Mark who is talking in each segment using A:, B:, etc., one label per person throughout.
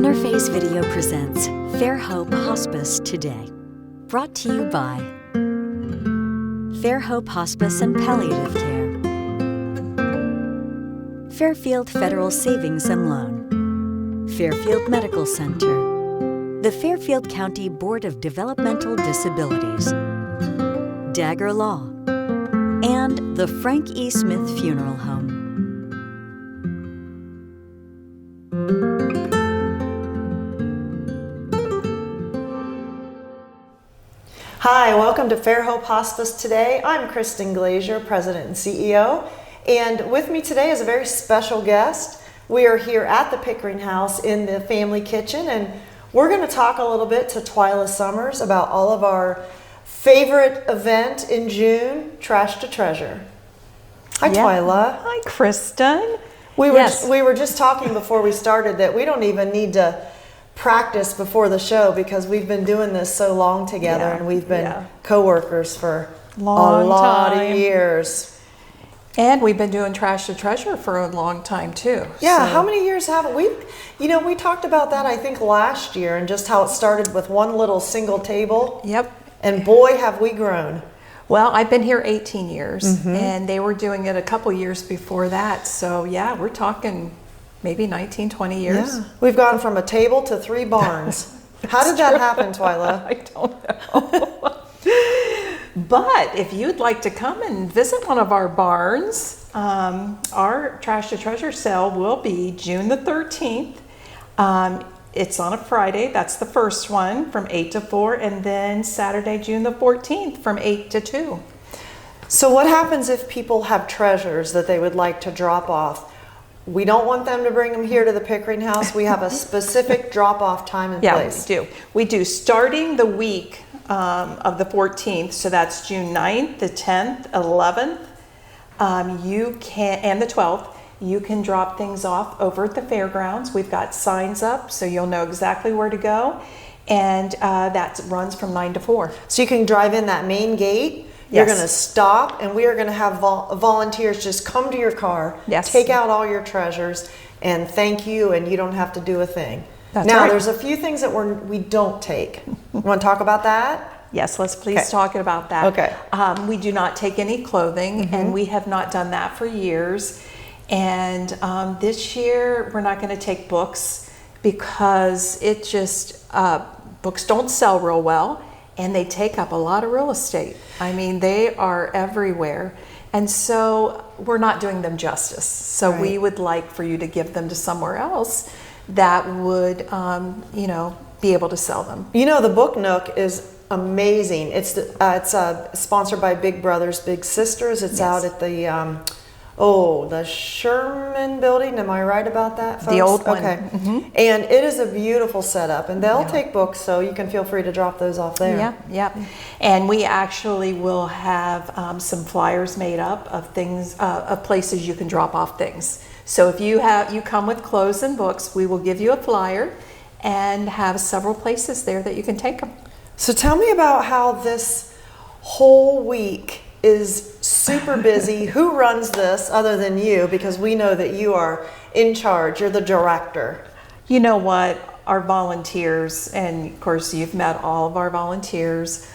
A: Interface Video presents Fairhope Hospice Today. Brought to you by Fairhope Hospice and Palliative Care, Fairfield Federal Savings and Loan, Fairfield Medical Center, the Fairfield County Board of Developmental Disabilities, Dagger Law, and the Frank E. Smith Funeral Home.
B: Hi, welcome to Fairhope Hospice Today. I'm Kristin, President and CEO, and with me today is a very special guest. We are here at the Pickering House in the family kitchen, and we're going to talk a little bit to Twylia Summers about all of our favorite event in June, Trash to Treasure. Hi, Twylia.
C: Hi, Kristin.
B: We were just talking before we started that we don't even need to practice before the show because we've been doing this so long together, and we've been co-workers for a lot of years.
C: And we've been doing Trash to Treasure for a long time too.
B: Yeah, so how many years have we? You know, we talked about that I think last year, and just how it started with one little single table.
C: Yep.
B: And boy, have we grown.
C: Well, I've been here 18 years, and they were doing it a couple years before that. So yeah, we're talking maybe 19, 20 years.
B: Yeah. We've gone from a table to 3 barns. How did that happen, Twylia?
C: I don't know. But if you'd like to come and visit one of our barns, our Trash to Treasure sale will be June the 13th. It's on a Friday. That's the first one from 8 to 4. And then Saturday, June the 14th from 8 to 2.
B: So what happens if people have treasures that they would like to drop off? We don't want them to bring them here to the Pickering House. We have a specific drop-off time and place.
C: Yeah, we do. Starting the week of the 14th, so that's June 9th, the 10th, 11th, you can, and the 12th, you can drop things off over at the fairgrounds. We've got signs up, so you'll know exactly where to go. And that runs from 9 to 4.
B: So you can drive in that main gate. You're going to stop, and we are going to have volunteers just come to your car, take out all your treasures, and thank you, and you don't have to do a thing.
C: That's
B: now,
C: right.
B: There's a few things that we don't take. You want to talk about that?
C: Yes, let's please talk about that.
B: Okay.
C: We do not take any clothing, and we have not done that for years. And this year, we're not going to take books because it just, books don't sell real well. And they take up a lot of real estate. I mean, they are everywhere. And so we're not doing them justice. So we would like for you to give them to somewhere else that would, be able to sell them. You know,
B: the Book Nook is amazing. It's sponsored by Big Brothers Big Sisters. It's out at the the Sherman building. Am I right about that, folks?
C: The old one.
B: Okay. And it is a beautiful setup, and they'll take books, so you can feel free to drop those off there.
C: Yeah. And we actually will have some flyers made up of things, of places you can drop off things. So if you come with clothes and books, we will give you a flyer and have several places there that you can take them.
B: So tell me about how this whole week is super busy. Who runs this other than you? Because we know that you are in charge. You're the director.
C: You know what? Our volunteers, and of course you've met all of our volunteers,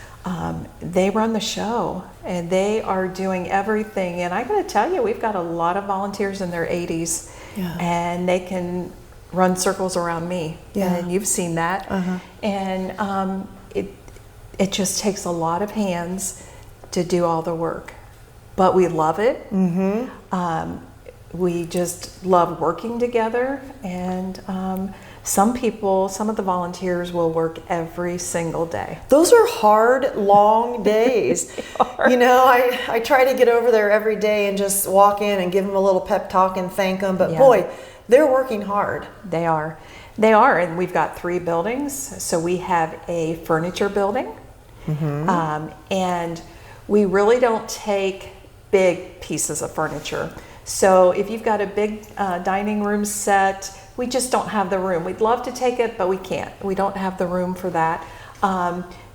C: they run the show and they are doing everything. And I got to tell you, we've got a lot of volunteers in their 80s and they can run circles around me. And you've seen that. And it just takes a lot of hands to do all the work, but we love it. We just love working together, and some of the volunteers will work every single day.
B: Those are hard, long days. You know, I try to get over there every day and just walk in and give them a little pep talk and thank them, but boy, they're working hard.
C: They are, and we've got 3 buildings. So we have a furniture building, and we really don't take big pieces of furniture. So if you've got a big dining room set, we just don't have the room. We'd love to take it, but we can't. We don't have the room for that.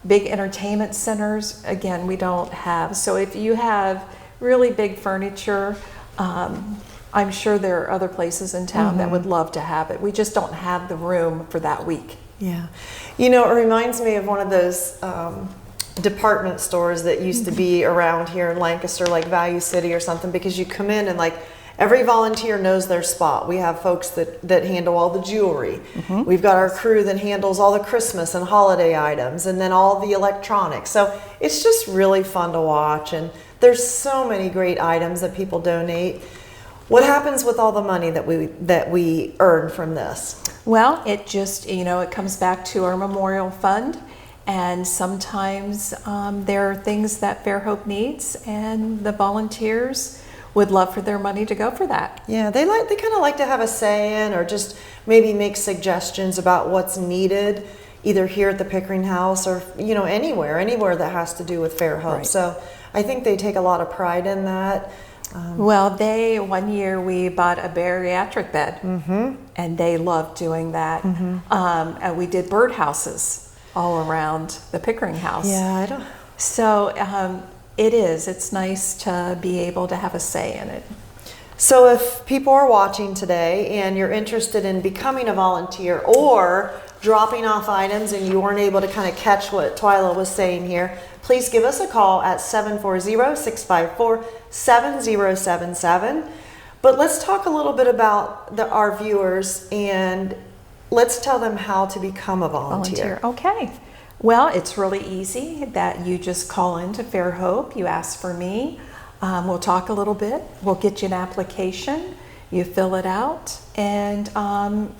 C: Big entertainment centers, again, we don't have. So if you have really big furniture, I'm sure there are other places in town that would love to have it. We just don't have the room for that week.
B: Yeah. You know, it reminds me of one of those department stores that used to be around here in Lancaster, like Value City or something, because you come in and like every volunteer knows their spot. We have folks that handle all the jewelry. We've got our crew that handles all the Christmas and holiday items, and then all the electronics. So it's just really fun to watch, and there's so many great items that people donate. What happens with all the money that we earn from this?
C: Well, it just, it comes back to our memorial fund, and sometimes there are things that Fairhope needs, and the volunteers would love for their money to go for that.
B: Yeah, they kind of like to have a say in, or just maybe make suggestions about what's needed, either here at the Pickering House or anywhere that has to do with Fairhope.
C: Right.
B: So I think they take a lot of pride in that.
C: Well, one year we bought a bariatric bed, and they loved doing that. And we did birdhouses all around the Pickering House.
B: Yeah,
C: So it's nice to be able to have a say in it.
B: So if people are watching today and you're interested in becoming a volunteer or dropping off items and you weren't able to kind of catch what Twylia was saying here, please give us a call at 740-654-7077. But let's talk a little bit about our viewers, and let's tell them how to become a volunteer.
C: Okay. Well, it's really easy that you just call into Fairhope, you ask for me, we'll talk a little bit, we'll get you an application, you fill it out, and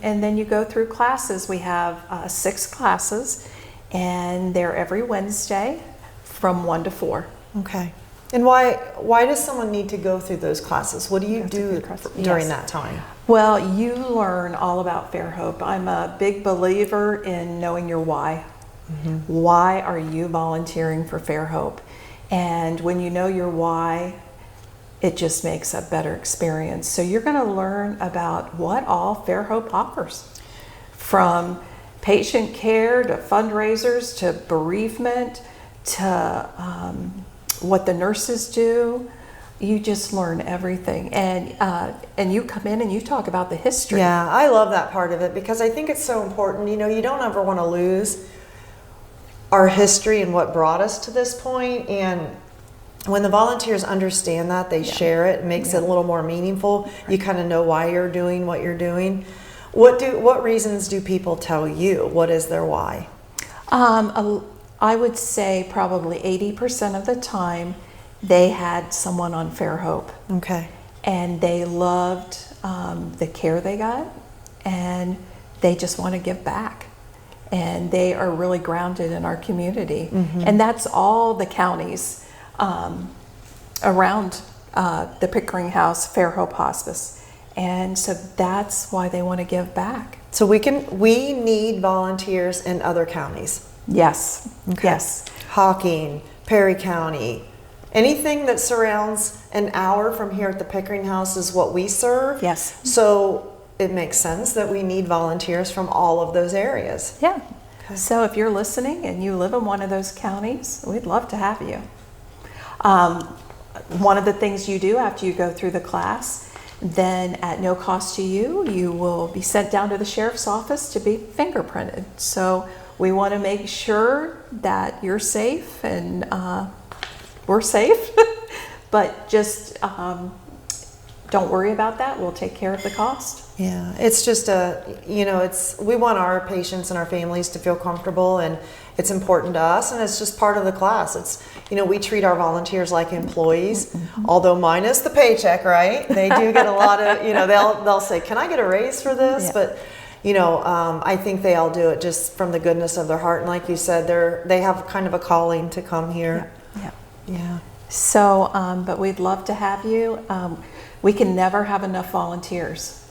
C: then you go through classes. We have 6 classes, and they're every Wednesday from 1 to 4.
B: Okay. And why does someone need to go through those classes? What do you do during that time?
C: Well, you learn all about Fairhope. I'm a big believer in knowing your why. Why are you volunteering for Fairhope? And when you know your why, it just makes a better experience. So you're going to learn about what all Fairhope offers, from patient care to fundraisers to bereavement to what the nurses do. You just learn everything, and you come in and you talk about the history.
B: Yeah, I love that part of it because I think it's so important. You don't ever want to lose our history and what brought us to this point. And when the volunteers understand that, they share it, makes it a little more meaningful. Right. You kind of know why you're doing what you're doing. What reasons do people tell you? What is their why?
C: I would say probably 80% of the time they had someone on Fairhope.
B: Okay.
C: And they loved the care they got, and they just want to give back. And they are really grounded in our community. And that's all the counties around the Pickering House, Fairhope Hospice. And so that's why they want to give back.
B: So we need volunteers in other counties.
C: Yes.
B: Okay.
C: Yes.
B: Hocking, Perry County, anything that surrounds an hour from here at the Pickering House is what we serve.
C: Yes.
B: So it makes sense that we need volunteers from all of those areas.
C: Yeah. Okay. So if you're listening and you live in one of those counties, we'd love to have you. One of the things you do after you go through the class, then at no cost to you, you will be sent down to the sheriff's office to be fingerprinted. So we want to make sure that you're safe and we're safe, but just don't worry about that. We'll take care of the cost.
B: Yeah, it's just we want our patients and our families to feel comfortable, and it's important to us, and it's just part of the class. It's, we treat our volunteers like employees, although minus the paycheck, right? They do get a lot of, they'll say, can I get a raise for this? Yeah. But, I think they all do it just from the goodness of their heart. And like you said, they have kind of a calling to come here. Yeah.
C: So, but we'd love to have you. We can never have enough volunteers.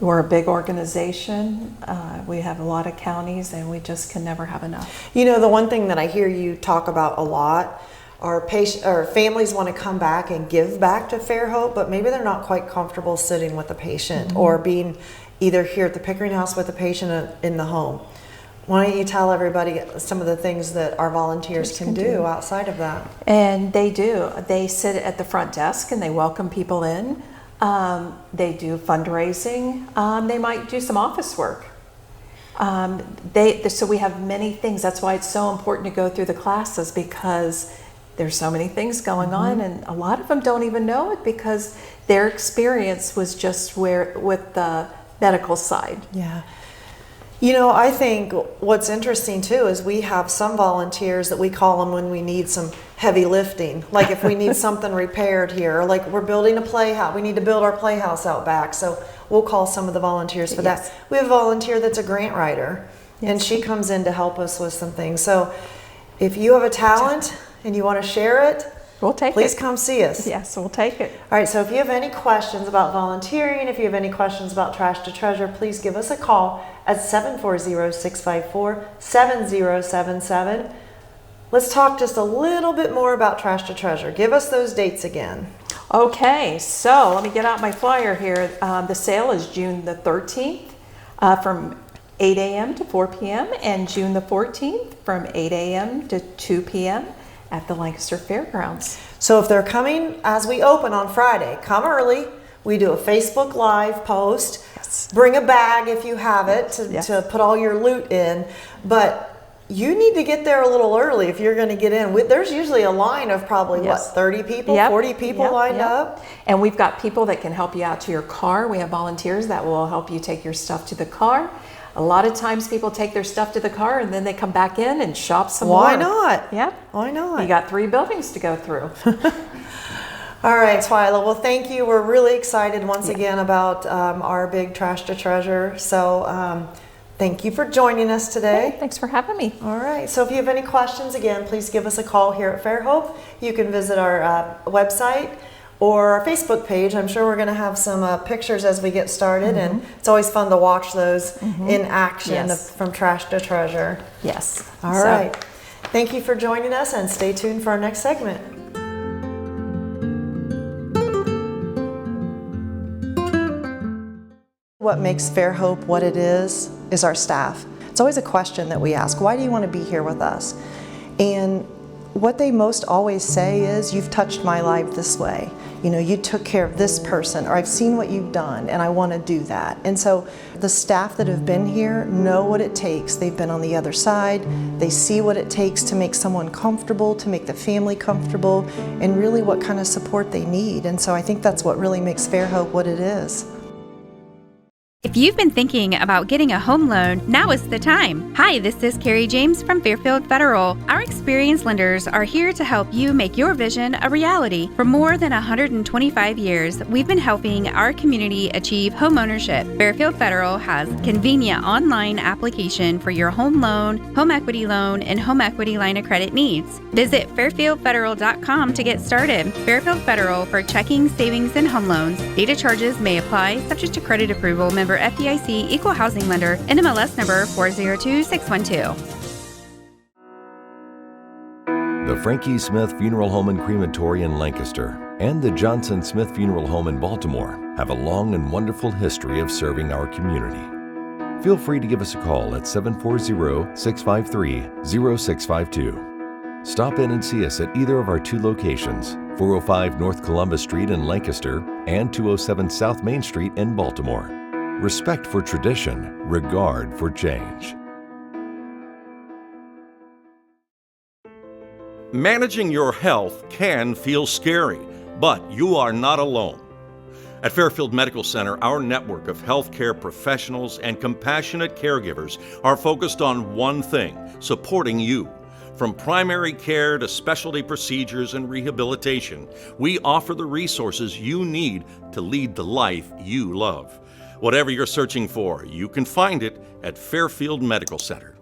C: We're a big organization. We have a lot of counties, and we just can never have enough.
B: The one thing that I hear you talk about a lot are families want to come back and give back to Fairhope, but maybe they're not quite comfortable sitting with the patient or being either here at the Pickering House with the patient in the home. Why don't you tell everybody some of the things that our volunteers can do outside of that?
C: And they do. They sit at the front desk and they welcome people in. They do fundraising. They might do some office work. So we have many things. That's why it's so important to go through the classes, because there's so many things going on, and a lot of them don't even know it because their experience was just with the medical side.
B: Yeah. You know, I think what's interesting too is we have some volunteers that we call them when we need some heavy lifting. Like if we need something repaired here, like we're building a playhouse, we need to build our playhouse out back. So we'll call some of the volunteers for that. We have a volunteer that's a grant writer, and she comes in to help us with some things. So if you have a talent and you want to share it,
C: we'll take
B: please
C: it.
B: come see us.
C: Yes, we'll take it.
B: All right, so if you have any questions about volunteering, if you have any questions about Trash to Treasure, please give us a call at 740-654-7077. Let's talk just a little bit more about Trash to Treasure. Give us those dates again.
C: Okay, so let me get out my flyer here. The sale is June the 13th from 8 a.m. to 4 p.m. and June the 14th from 8 a.m. to 2 p.m. at the Lancaster Fairgrounds.
B: So if they're coming as we open on Friday, come early. We do a Facebook Live post.
C: Yes.
B: Bring a bag if you have it to put all your loot in. But you need to get there a little early if you're going to get in. There's usually a line of probably, 30 people, 40 people lined up?
C: And we've got people that can help you out to your car. We have volunteers that will help you take your stuff to the car. A lot of times people take their stuff to the car and then they come back in and shop some more.
B: Why not?
C: Yep.
B: Why not?
C: You got 3 buildings to go through.
B: All right, Twylia. Well, thank you. We're really excited once again about our big Trash to Treasure. So thank you for joining us today.
C: Hey, thanks for having me.
B: All right. So if you have any questions, again, please give us a call here at Fairhope. You can visit our website or our Facebook page. I'm sure we're going to have some pictures as we get started, and it's always fun to watch those in action from Trash to Treasure.
C: Yes.
B: All right. Thank you for joining us, and stay tuned for our next segment. What makes Fairhope what it is our staff. It's always a question that we ask. Why do you want to be here with us? And what they most always say is, you've touched my life this way. You know, you took care of this person, or I've seen what you've done and I want to do that. And so the staff that have been here know what it takes. They've been on the other side. They see what it takes to make someone comfortable, to make the family comfortable, and really what kind of support they need. And so I think that's what really makes Fairhope what it is.
D: If you've been thinking about getting a home loan, now is the time. Hi, this is Carrie James from Fairfield Federal. Our experienced lenders are here to help you make your vision a reality. For more than 125 years, we've been helping our community achieve homeownership. Fairfield Federal has convenient online application for your home loan, home equity loan, and home equity line of credit needs. Visit fairfieldfederal.com to get started. Fairfield Federal for checking, savings, and home loans. Data charges may apply, subject to credit approval. Member FDIC, Equal Housing Lender, NMLS number 402612.
E: The Frankie Smith Funeral Home and Crematory in Lancaster and the Johnson Smith Funeral Home in Baltimore have a long and wonderful history of serving our community. Feel free to give us a call at 740-653-0652. Stop in and see us at either of our 2 locations, 405 North Columbus Street in Lancaster and 207 South Main Street in Baltimore. Respect for tradition, regard for change.
F: Managing your health can feel scary, but you are not alone. At Fairfield Medical Center, our network of healthcare professionals and compassionate caregivers are focused on one thing: supporting you. From primary care to specialty procedures and rehabilitation, we offer the resources you need to lead the life you love. Whatever you're searching for, you can find it at Fairfield Medical Center.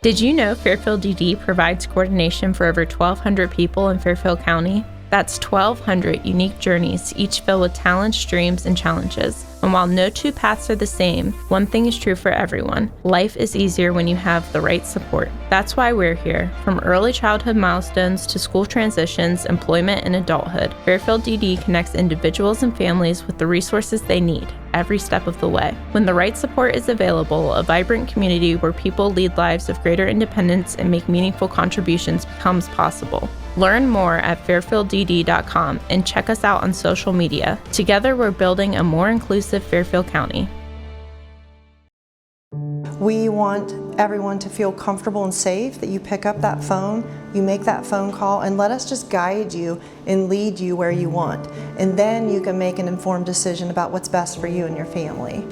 G: Did you know Fairfield DD provides coordination for over 1,200 people in Fairfield County? That's 1,200 unique journeys, each filled with talents, dreams, and challenges. And while no two paths are the same, one thing is true for everyone. Life is easier when you have the right support. That's why we're here. From early childhood milestones to school transitions, employment, and adulthood, Fairfield DD connects individuals and families with the resources they need every step of the way. When the right support is available, a vibrant community where people lead lives of greater independence and make meaningful contributions becomes possible. Learn more at fairfielddd.com and check us out on social media. Together, we're building a more inclusive Fairfield County.
B: We want everyone to feel comfortable and safe, that you pick up that phone, you make that phone call, and let us just guide you and lead you where you want. And then you can make an informed decision about what's best for you and your family.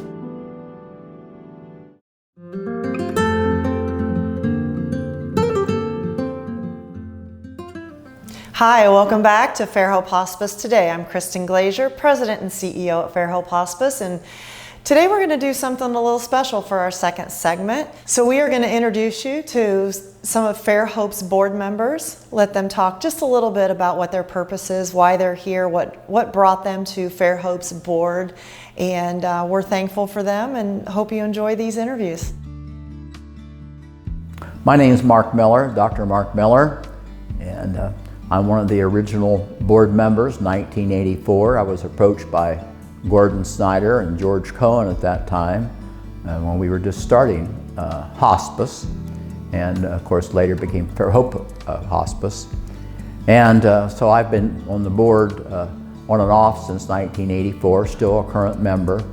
B: Hi, welcome back to Fairhope Hospice Today. I'm Kristin Glazier, President and CEO at Fairhope Hospice, and today we're going to do something a little special for our second segment. So we are going to introduce you to some of Fairhope's board members, let them talk just a little bit about what their purpose is, why they're here, what brought them to Fairhope's board, and we're thankful for them and hope you enjoy these interviews.
H: My name is Mark Miller, Dr. Mark Miller, and I'm one of the original board members, 1984. I was approached by Gordon Snyder and George Cohen at that time when we were just starting hospice, and of course later became Fairhope Hospice. And so I've been on the board on and off since 1984, still a current member.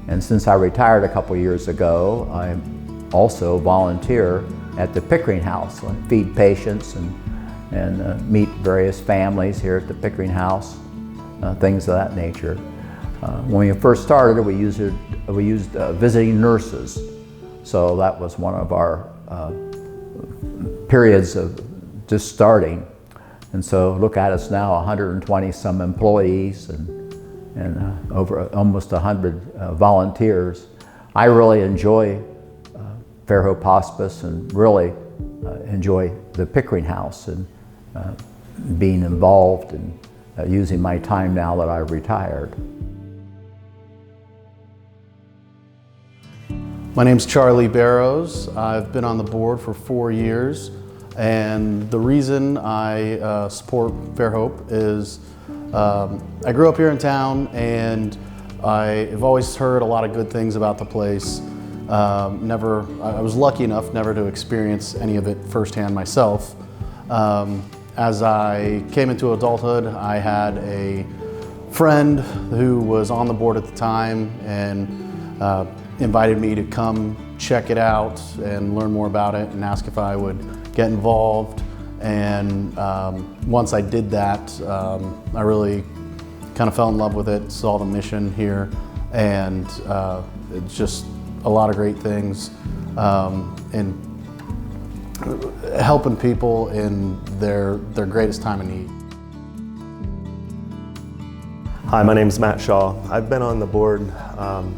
H: And since I retired a couple years ago, I also volunteer at the Pickering House. I feed patients and meet various families here at the Pickering House, things of that nature. When we first started, we used visiting nurses. So that was one of our periods of just starting. And so look at us now, 120 some employees and over almost 100 volunteers. I really enjoy Fairhope Hospice and really enjoy the Pickering House and being involved and using my time now that I've retired.
I: My name's Charlie Barrows. I've been on the board for 4 years, and the reason I support Fairhope is I grew up here in town, and I've always heard a lot of good things about the place. I was lucky enough never to experience any of it firsthand myself. As I came into adulthood, I had a friend who was on the board at the time and invited me to come check it out and learn more about it and ask if I would get involved. And once I did that, I really kind of fell in love with it, saw the mission here, and it's just a lot of great things. And helping people in their greatest time of need.
J: Hi, my name is Matt Shaw. I've been on the board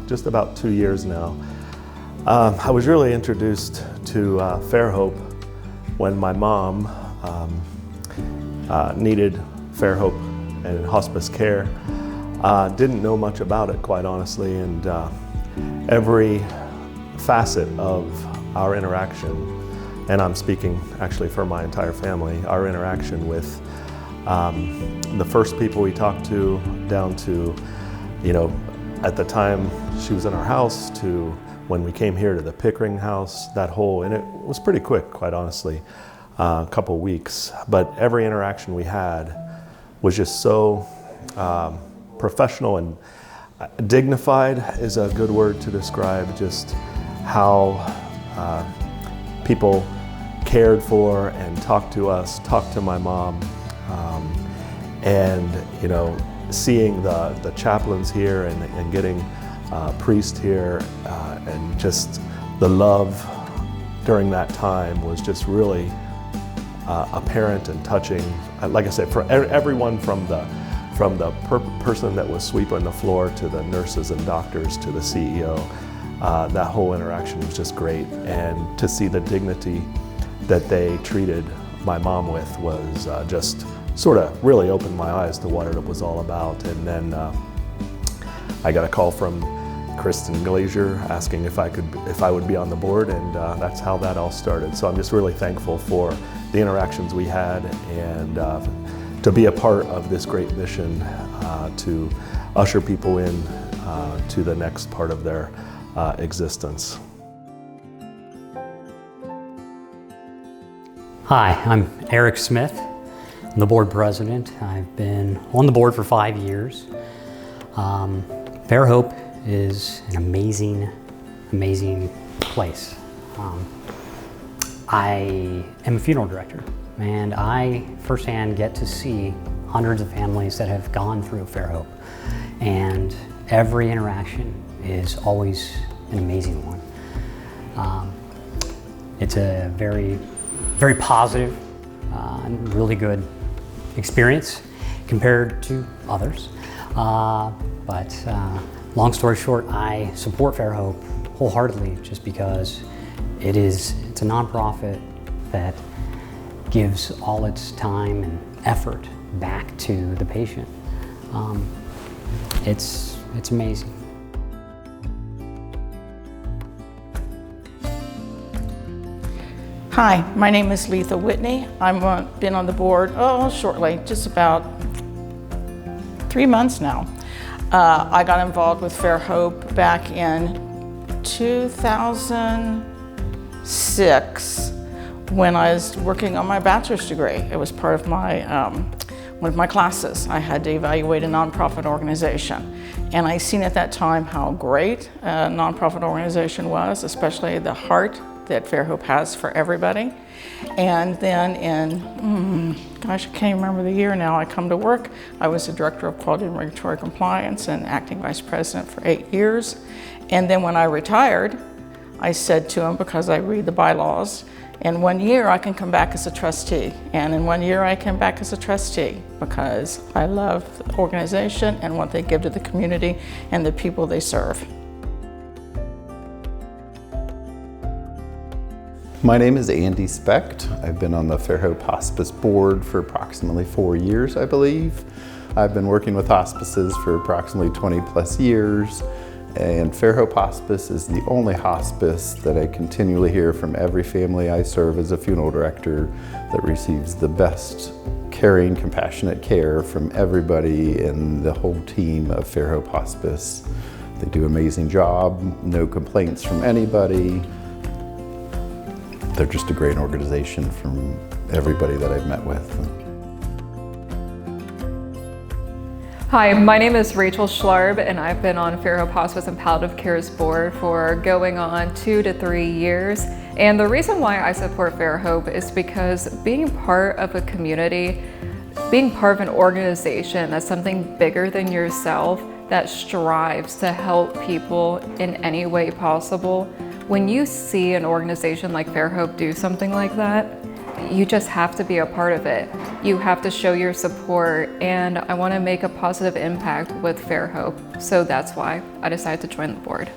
J: just about 2 years now. I was really introduced to Fairhope when my mom needed Fairhope and hospice care. Didn't know much about it, quite honestly, and every facet of our interaction, and I'm speaking actually for my entire family, our interaction with the first people we talked to, down to, at the time she was in our house, to when we came here to the Pickering House, and it was pretty quick, quite honestly, a couple weeks. But every interaction we had was just so professional and dignified is a good word to describe just how people cared for and talked to us, talked to my mom, and seeing the chaplains here and getting priest here, and just the love during that time was just really apparent and touching. Like I said, for everyone from the person that was sweeping the floor to the nurses and doctors to the CEO, that whole interaction was just great. And to see the dignity that they treated my mom with was just sort of really opened my eyes to what it was all about. And then I got a call from Kristin asking if I would be on the board, and that's how that all started. So I'm just really thankful for the interactions we had, and to be a part of this great mission to usher people in to the next part of their existence.
K: Hi, I'm Eric Smith. I'm the board president. I've been on the board for 5 years. Fairhope is an amazing, amazing place. I am a funeral director, and I firsthand get to see hundreds of families that have gone through Fairhope, and every interaction is always an amazing one. It's a very, very positive and really good experience compared to others. But long story short, I support Fairhope wholeheartedly just because it's a nonprofit that gives all its time and effort back to the patient. It's amazing.
L: Hi, my name is Letha Whitney. I've been on the board, shortly, just about 3 months now. I got involved with Fairhope back in 2006 when I was working on my bachelor's degree. It was part of my one of my classes. I had to evaluate a nonprofit organization. And I seen at that time how great a nonprofit organization was, especially the heart that Fairhope has for everybody. And then in, I can't remember the year now, I come to work. I was the Director of Quality and Regulatory Compliance and Acting Vice President for 8 years. And then when I retired, I said to him, because I read the bylaws, in 1 year I can come back as a trustee. And in 1 year I came back as a trustee because I love the organization and what they give to the community and the people they serve.
M: My name is Andy Specht. I've been on the Fairhope Hospice board for approximately 4 years, I believe. I've been working with hospices for approximately 20 plus years, and Fairhope Hospice is the only hospice that I continually hear from every family I serve as a funeral director that receives the best caring, compassionate care from everybody in the whole team of Fairhope Hospice. They do an amazing job, no complaints from anybody. They're just a great organization from everybody that I've met with.
N: Hi, my name is Rachel Schlarb, and I've been on Fairhope Hospice and Palliative Care's board for going on 2 to 3 years. And the reason why I support Fairhope is because being part of a community, being part of an organization that's something bigger than yourself, that strives to help people in any way possible. When you see an organization like Fairhope do something like that, you just have to be a part of it. You have to show your support, and I want to make a positive impact with Fairhope, so that's why I decided to join the board.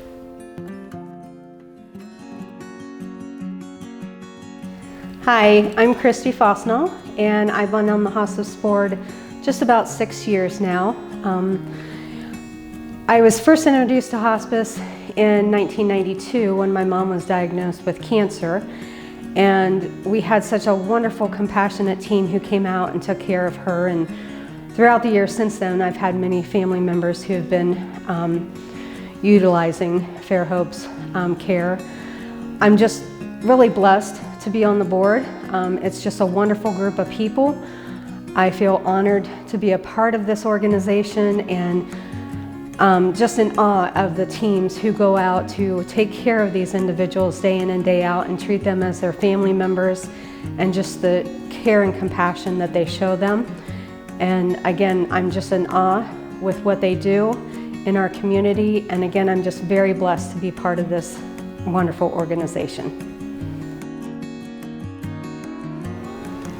O: Hi, I'm Kristin Fosnall, and I've been on the hospice board just about 6 years now. I was first introduced to hospice in 1992 when my mom was diagnosed with cancer, and we had such a wonderful, compassionate team who came out and took care of her. And throughout the years since then, I've had many family members who have been utilizing Fairhope's care. I'm just really blessed to be on the board. It's just a wonderful group of people. I feel honored to be a part of this organization, and just in awe of the teams who go out to take care of these individuals day in and day out and treat them as their family members, and just the care and compassion that they show them. And again, I'm just in awe with what they do in our community. And again, I'm just very blessed to be part of this wonderful organization.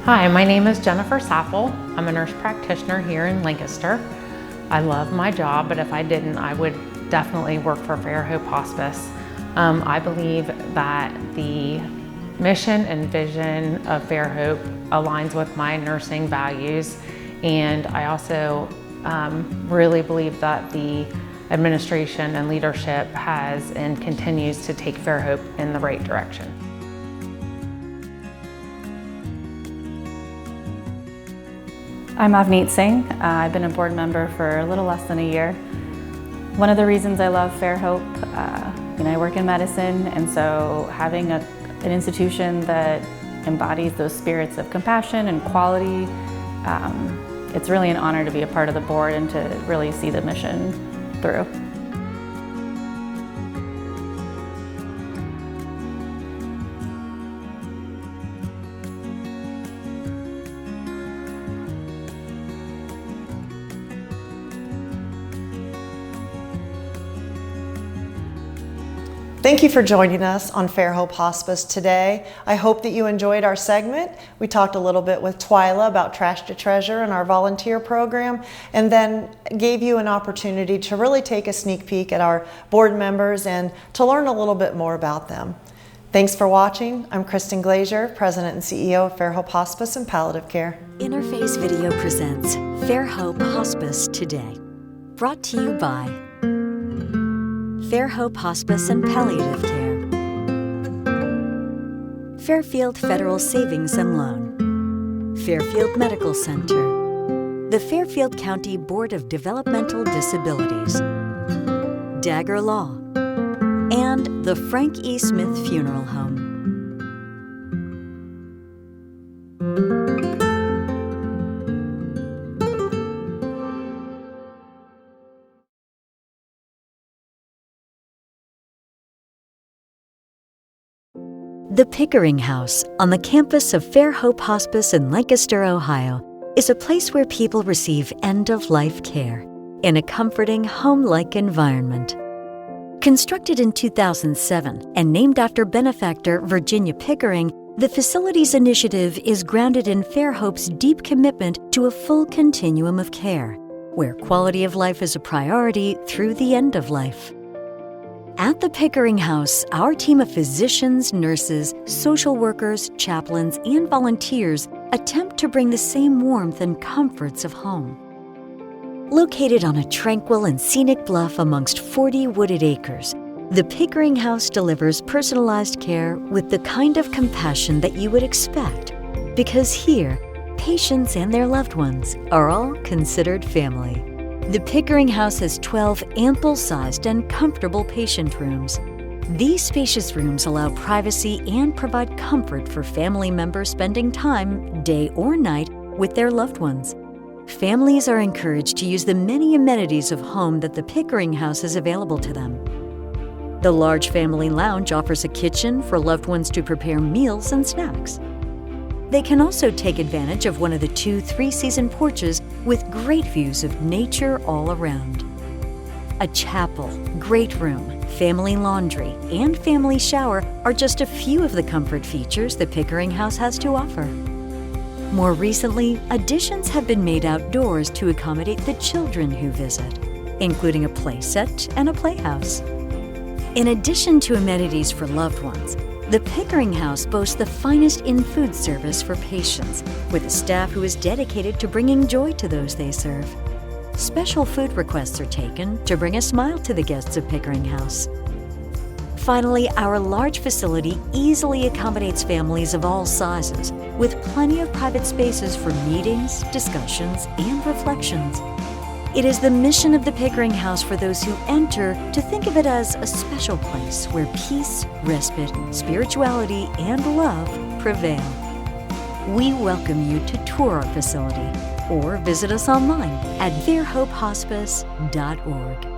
P: Hi, my name is Jennifer Sappel. I'm a nurse practitioner here in Lancaster. I love my job, but if I didn't, I would definitely work for Fairhope Hospice. I believe that the mission and vision of Fairhope aligns with my nursing values, and I also really believe that the administration and leadership has and continues to take Fairhope in the right direction.
Q: I'm Avneet Singh. I've been a board member for a little less than a year. One of the reasons I love Fairhope, I work in medicine, and so having an institution that embodies those spirits of compassion and quality, it's really an honor to be a part of the board and to really see the mission through.
B: Thank you for joining us on Fairhope Hospice today. I hope that you enjoyed our segment. We talked a little bit with Twylia about Trash to Treasure and our volunteer program, and then gave you an opportunity to really take a sneak peek at our board members and to learn a little bit more about them. Thanks for watching. I'm Kristin Glazier, President and CEO of Fairhope Hospice and Palliative Care.
A: Interface Video presents Fairhope Hospice Today. Brought to you by Fairhope Hospice and Palliative Care, Fairfield Federal Savings and Loan, Fairfield Medical Center, the Fairfield County Board of Developmental Disabilities, Dagger Law, and the Frank E. Smith Funeral Home. The Pickering House on the campus of Fairhope Hospice in Lancaster, Ohio, is a place where people receive end-of-life care in a comforting, home-like environment. Constructed in 2007 and named after benefactor Virginia Pickering, the facility's initiative is grounded in Fairhope's deep commitment to a full continuum of care, where quality of life is a priority through the end of life. At the Pickering House, our team of physicians, nurses, social workers, chaplains, and volunteers attempt to bring the same warmth and comforts of home. Located on a tranquil and scenic bluff amongst 40 wooded acres, the Pickering House delivers personalized care with the kind of compassion that you would expect, because here, patients and their loved ones are all considered family. The Pickering House has 12 ample-sized and comfortable patient rooms. These spacious rooms allow privacy and provide comfort for family members spending time, day or night, with their loved ones. Families are encouraged to use the many amenities of home that the Pickering House is available to them. The large family lounge offers a kitchen for loved ones to prepare meals and snacks. They can also take advantage of one of the 2 three-season porches with great views of nature all around. A chapel, great room, family laundry, and family shower are just a few of the comfort features the Pickering House has to offer. More recently, additions have been made outdoors to accommodate the children who visit, including a play set and a playhouse. In addition to amenities for loved ones, the Pickering House boasts the finest in-food service for patients, with a staff who is dedicated to bringing joy to those they serve. Special food requests are taken to bring a smile to the guests of Pickering House. Finally, our large facility easily accommodates families of all sizes, with plenty of private spaces for meetings, discussions, and reflections. It is the mission of the Pickering House for those who enter to think of it as a special place where peace, respite, spirituality, and love prevail. We welcome you to tour our facility or visit us online at fairhopehospice.org.